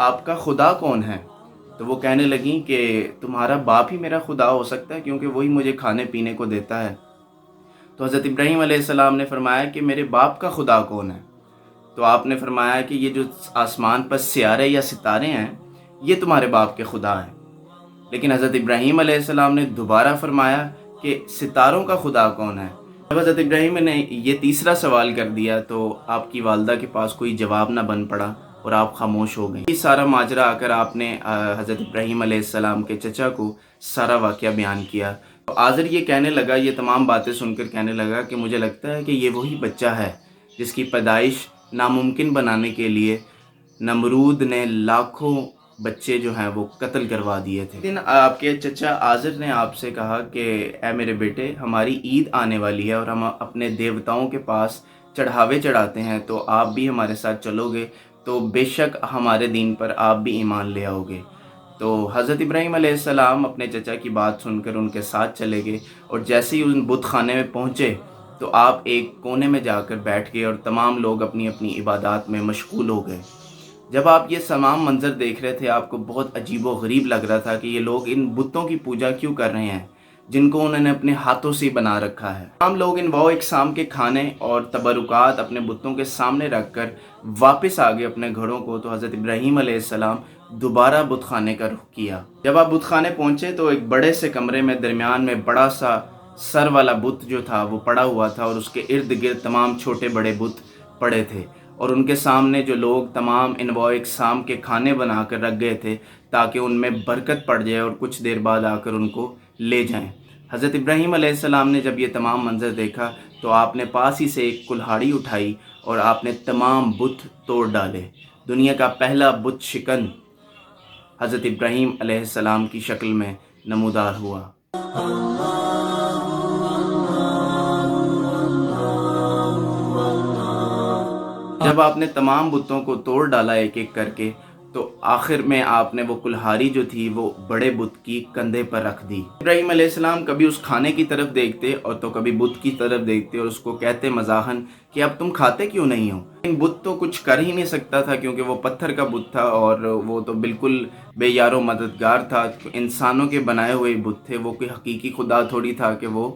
آپ کا خدا کون ہے؟ تو وہ کہنے لگیں کہ تمہارا باپ ہی میرا خدا ہو سکتا ہے، کیونکہ وہی مجھے کھانے پینے کو دیتا ہے۔ تو حضرت ابراہیم علیہ السلام نے فرمایا کہ میرے باپ کا خدا کون ہے؟ تو آپ نے فرمایا کہ یہ جو آسمان پر سیارے یا ستارے ہیں یہ تمہارے باپ کے خدا ہیں۔ لیکن حضرت ابراہیم علیہ السلام نے دوبارہ فرمایا کہ ستاروں کا خدا کون ہے؟ جب حضرت ابراہیم نے یہ تیسرا سوال کر دیا تو آپ کی والدہ کے پاس کوئی جواب نہ بن پڑا اور آپ خاموش ہو گئیں۔ یہ سارا ماجرا آ کر آپ نے حضرت ابراہیم علیہ السلام کے چچا کو سارا واقعہ بیان کیا۔ تو آزر یہ کہنے لگا، یہ تمام باتیں سن کر کہنے لگا کہ مجھے لگتا ہے کہ یہ وہی بچہ ہے جس کی پیدائش ناممکن بنانے کے لیے نمرود نے لاکھوں بچے جو ہیں وہ قتل کروا دیے تھے۔ لیکن آپ کے چچا آزر نے آپ سے کہا کہ اے میرے بیٹے، ہماری عید آنے والی ہے اور ہم اپنے دیوتاؤں کے پاس چڑھاوے چڑھاتے ہیں، تو آپ بھی ہمارے ساتھ چلو گے تو بے شک ہمارے دین پر آپ بھی ایمان لے آؤ گے۔ تو حضرت ابراہیم علیہ السلام اپنے چچا کی بات سن کر ان کے ساتھ چلے گئے، اور جیسے ہی ان بت خانے میں پہنچے تو آپ ایک کونے میں جا کر بیٹھ گئے اور تمام لوگ اپنی اپنی عبادات میں مشغول ہو گئے۔ جب آپ یہ تمام منظر دیکھ رہے تھے آپ کو بہت عجیب و غریب لگ رہا تھا کہ یہ لوگ ان بتوں کی پوجا کیوں کر رہے ہیں جن کو انہوں نے اپنے ہاتھوں سے بنا رکھا ہے۔ تمام لوگ ان واؤ اقسام کے کھانے اور تبرکات اپنے بتوں کے سامنے رکھ کر واپس آ گئے اپنے گھروں کو۔ تو حضرت ابراہیم علیہ السلام دوبارہ بت خانے کا رخ کیا۔ جب آپ بت خانے پہنچے تو ایک بڑے سے کمرے میں درمیان میں بڑا سا سر والا بت جو تھا وہ پڑا ہوا تھا، اور اس کے ارد گرد تمام چھوٹے بڑے بت پڑے تھے، اور ان کے سامنے جو لوگ تمام انواع اقسام کے کھانے بنا کر رکھ گئے تھے تاکہ ان میں برکت پڑ جائے اور کچھ دیر بعد آ کر ان کو لے جائیں۔ حضرت ابراہیم علیہ السلام نے جب یہ تمام منظر دیکھا تو آپ نے پاس ہی سے ایک کلہاڑی اٹھائی اور آپ نے تمام بت توڑ ڈالے۔ دنیا کا پہلا بت شکن حضرت ابراہیم علیہ السلام کی شکل میں نمودار ہوا۔ جب آپ نے تمام بتوں کو توڑ ڈالا ایک ایک کر کے، تو آخر میں آپ نے وہ کلہاڑی جو تھی وہ بڑے بت کی کندھے پر رکھ دی۔ ابراہیم علیہ السلام کبھی اس کھانے کی طرف دیکھتے اور تو کبھی بت کی طرف دیکھتے اور اس کو کہتے مزاحن کہ اب تم کھاتے کیوں نہیں ہو؟ لیکن بت تو کچھ کر ہی نہیں سکتا تھا، کیونکہ وہ پتھر کا بت تھا اور وہ تو بالکل بے یار و مددگار تھا۔ انسانوں کے بنائے ہوئے بت تھے، وہ کوئی حقیقی خدا تھوڑی تھا کہ وہ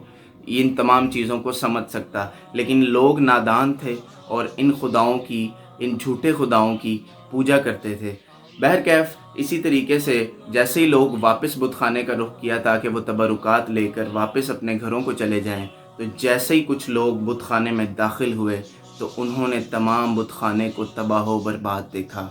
ان تمام چیزوں کو سمجھ سکتا۔ لیکن لوگ نادان تھے اور ان خداؤں کی، ان جھوٹے خداؤں کی پوجا کرتے تھے۔ بہرکیف اسی طریقے سے جیسے ہی لوگ واپس بت خانے کا رخ کیا تاکہ وہ تبرکات لے کر واپس اپنے گھروں کو چلے جائیں، تو جیسے ہی کچھ لوگ بت خانے میں داخل ہوئے تو انہوں نے تمام بت خانے کو تباہ و برباد دیکھا،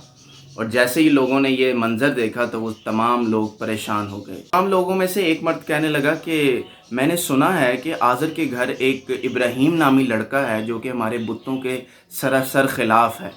اور جیسے ہی لوگوں نے یہ منظر دیکھا تو وہ تمام لوگ پریشان ہو گئے۔ تمام لوگوں میں سے ایک مرد کہنے لگا کہ میں نے سنا ہے کہ آزر کے گھر ایک ابراہیم نامی لڑکا ہے جو کہ ہمارے بتوں کے سراسر خلاف ہے۔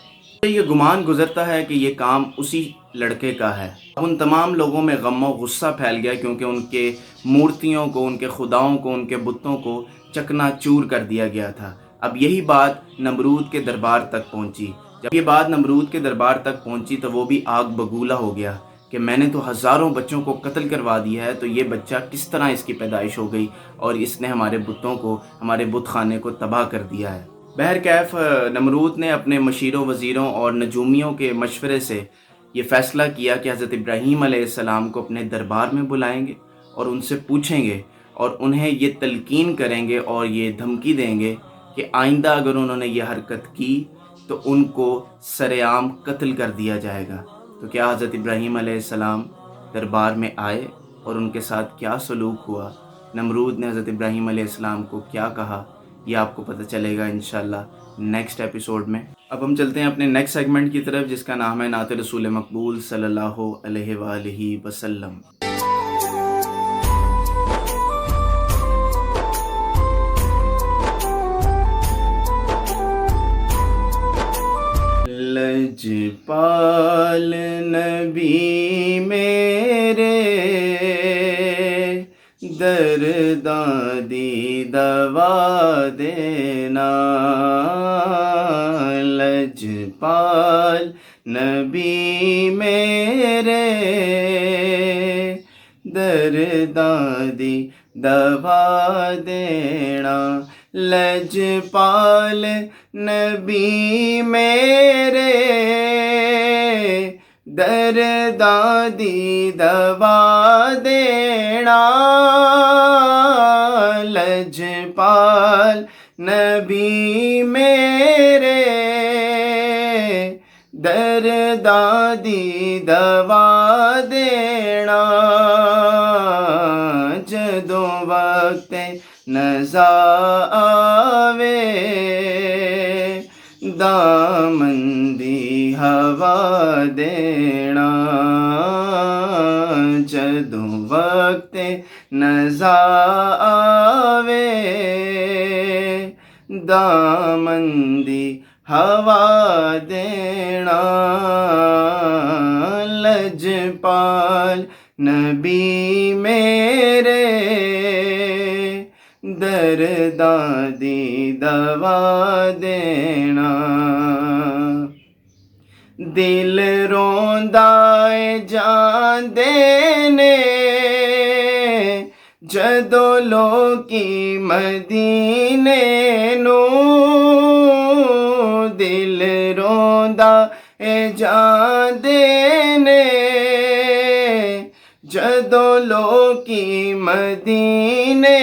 یہ گمان گزرتا ہے کہ یہ کام اسی لڑکے کا ہے۔ ان تمام لوگوں میں غم و غصہ پھیل گیا، کیونکہ ان کے مورتیوں کو، ان کے خداؤں کو، ان کے بتوں کو چکنا چور کر دیا گیا تھا۔ اب یہی بات نمرود کے دربار تک پہنچی۔ جب یہ بات نمرود کے دربار تک پہنچی تو وہ بھی آگ بگولا ہو گیا کہ میں نے تو ہزاروں بچوں کو قتل کروا دیا ہے، تو یہ بچہ کس طرح اس کی پیدائش ہو گئی اور اس نے ہمارے بتوں کو، ہمارے بت خانے کو تباہ کر دیا ہے۔ بہرکیف نمرود نے اپنے مشیروں وزیروں اور نجومیوں کے مشورے سے یہ فیصلہ کیا کہ حضرت ابراہیم علیہ السلام کو اپنے دربار میں بلائیں گے اور ان سے پوچھیں گے اور انہیں یہ تلقین کریں گے اور یہ دھمکی دیں گے کہ آئندہ اگر انہوں نے یہ حرکت کی تو ان کو سرِ عام قتل کر دیا جائے گا۔ تو کیا حضرت ابراہیم علیہ السلام دربار میں آئے اور ان کے ساتھ کیا سلوک ہوا، نمرود نے حضرت ابراہیم علیہ السلام کو کیا کہا، یہ آپ کو پتہ چلے گا انشاءاللہ نیکسٹ ایپیسوڈ میں۔ اب ہم چلتے ہیں اپنے نیکسٹ سیگمنٹ کی طرف، جس کا نام ہے نعت رسول مقبول صلی اللہ علیہ وآلہ وسلم۔ لجپال نبی میرے درداں دی دوا دینا، لجپال نبی میرے درداں دی دوا دینا، لجپال نبی میرے درداں دی دوا دینا لجپال نبی میرے درداں دی دوا دینا جدوں وقت نزا آوے دامن دی ہوا دینا جدوں وقت نزا آوے دامن دی ہوا دینا لجپال نبی میرے درداں دی دوا دینا دل روندا اے جاندے نے جدوں لوکی مدینے نو دل روندا اے جاندے نے جدوں لوکی مدینے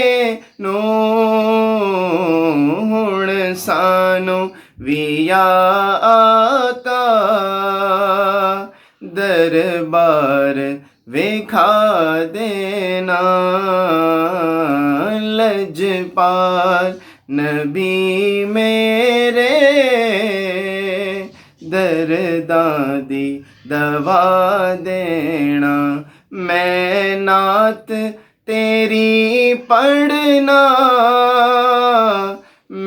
نو ہن سانو وی آقا دربار ویکھا دینا لجپال نبی میرے درداں دی دوا دینا میں نعت تیری پڑھنا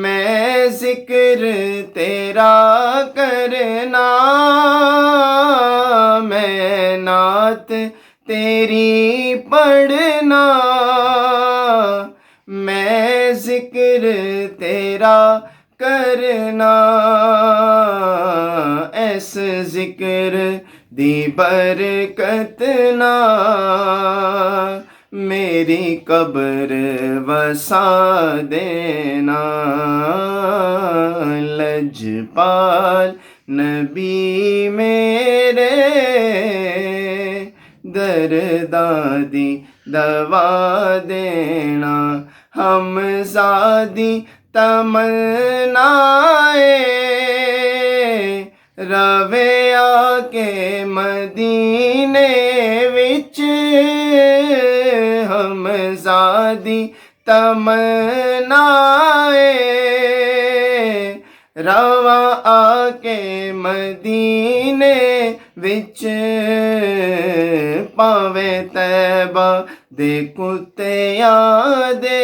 میں ذکر تیرا کرنا میں نعت تیری پڑھنا میں ذکر تیرا کرنا اس ذکر دی برکت نا میری قبر وسا دینا لجپال نبی میرے درداں دی دوا دینا ہم زادی تمنا روے آ کے مدینے وچ ہم زادی تمنا رواں آ کے مدینے وچ پاویں طیبہ دے کتیاں دے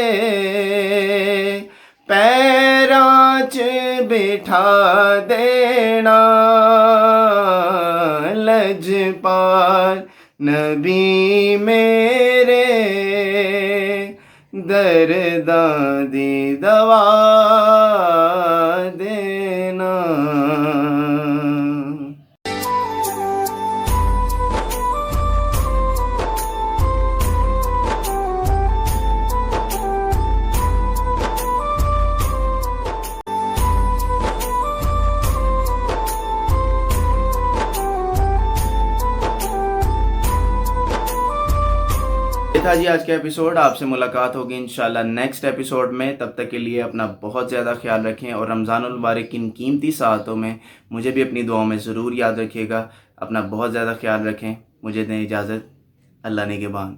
پیراں چ بٹھا دینا لجپال نبی میرے درداں دی دوا دینا یہ تھا جی آج کا ایپیسوڈ. آپ سے ملاقات ہوگی انشاءاللہ نیکسٹ ایپیسوڈ میں. تب تک کے لیے اپنا بہت زیادہ خیال رکھیں اور رمضان المبارک ان قیمتی ساعتوں میں مجھے بھی اپنی دعاؤں میں ضرور یاد رکھیے گا. اپنا بہت زیادہ خیال رکھیں. مجھے دیں اجازت. اللہ نگہبان.